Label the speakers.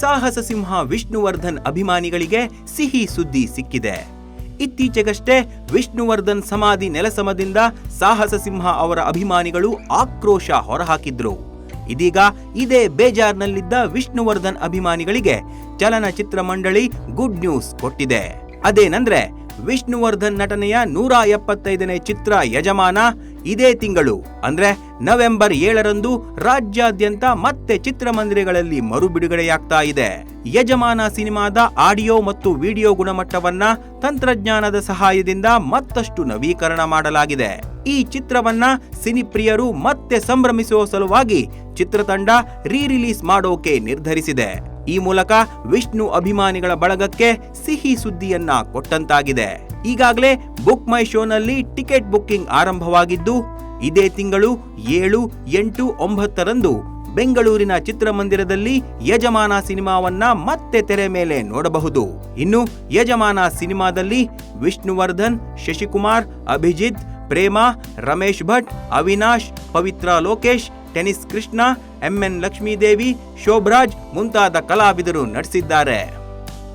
Speaker 1: ಸಾಹಸ ಸಿಂಹ ವಿಷ್ಣುವರ್ಧನ್ ಅಭಿಮಾನಿಗಳಿಗೆ ಸಿಹಿ ಸುದ್ದಿ ಸಿಕ್ಕಿದೆ. ಇತ್ತೀಚೆಗಷ್ಟೇ ವಿಷ್ಣುವರ್ಧನ್ ಸಮಾಧಿ ನೆಲಸಮದಿಂದ ಸಾಹಸ ಸಿಂಹ ಅವರ ಅಭಿಮಾನಿಗಳು ಆಕ್ರೋಶ ಹೊರಹಾಕಿದ್ರು. ಇದೀಗ ಇದೇ ಬೇಜಾರ್ನಲ್ಲಿದ್ದ ವಿಷ್ಣುವರ್ಧನ್ ಅಭಿಮಾನಿಗಳಿಗೆ ಚಲನಚಿತ್ರ ಮಂಡಳಿ ಗುಡ್ ನ್ಯೂಸ್ ಕೊಟ್ಟಿದೆ. ಅದೇನಂದ್ರೆ ವಿಷ್ಣುವರ್ಧನ್ ನಟನೆಯ 175ನೇ ಚಿತ್ರ ಯಜಮಾನ ಇದೇ ತಿಂಗಳು ಅಂದ್ರೆ ನವೆಂಬರ್ 7ರಂದು ರಾಜ್ಯಾದ್ಯಂತ ಮತ್ತೆ ಚಿತ್ರಮಂದಿರಗಳಲ್ಲಿ ಮರುಬಿಡುಗಡೆಯಾಗ್ತಾ ಇದೆ. ಯಜಮಾನ ಸಿನಿಮಾದ ಆಡಿಯೋ ಮತ್ತು ವಿಡಿಯೋ ಗುಣಮಟ್ಟವನ್ನ ತಂತ್ರಜ್ಞಾನದ ಸಹಾಯದಿಂದ ಮತ್ತಷ್ಟು ನವೀಕರಣ ಮಾಡಲಾಗಿದೆ. ಈ ಚಿತ್ರವನ್ನ ಸಿನಿಪ್ರಿಯರು ಮತ್ತೆ ಸಂಭ್ರಮಿಸುವ ಸಲುವಾಗಿ ಚಿತ್ರತಂಡ ರೀ-ರಿಲೀಸ್ ಮಾಡೋಕೆ ನಿರ್ಧರಿಸಿದೆ. ಈ ಮೂಲಕ ವಿಷ್ಣು ಅಭಿಮಾನಿಗಳ ಬಳಗಕ್ಕೆ ಸಿಹಿ ಸುದ್ದಿಯನ್ನ ಕೊಟ್ಟಂತಾಗಿದೆ. ಈಗಾಗಲೇ ಬುಕ್ ಮೈ ಶೋನಲ್ಲಿ ಟಿಕೆಟ್ ಬುಕ್ಕಿಂಗ್ ಆರಂಭವಾಗಿದ್ದು ಇದೇ ತಿಂಗಳು 7, 8, 9ರಂದು ಬೆಂಗಳೂರಿನ ಚಿತ್ರಮಂದಿರದಲ್ಲಿ ಯಜಮಾನ ಸಿನಿಮಾವನ್ನ ಮತ್ತೆ ತೆರೆ ಮೇಲೆ ನೋಡಬಹುದು. ಇನ್ನು ಯಜಮಾನ ಸಿನಿಮಾದಲ್ಲಿ ವಿಷ್ಣುವರ್ಧನ್, ಶಶಿಕುಮಾರ್, ಅಭಿಜಿತ್, ಪ್ರೇಮಾ, ರಮೇಶ್ ಭಟ್, ಅವಿನಾಶ್, ಪವಿತ್ರ ಲೋಕೇಶ್, ಟೆನಿಸ್ ಕೃಷ್ಣ, MN ಲಕ್ಷ್ಮೀದೇವಿ, ಶೋಭರಾಜ್ ಮುಂತಾದ ಕಲಾವಿದರು ನಟಿಸಿದ್ದಾರೆ.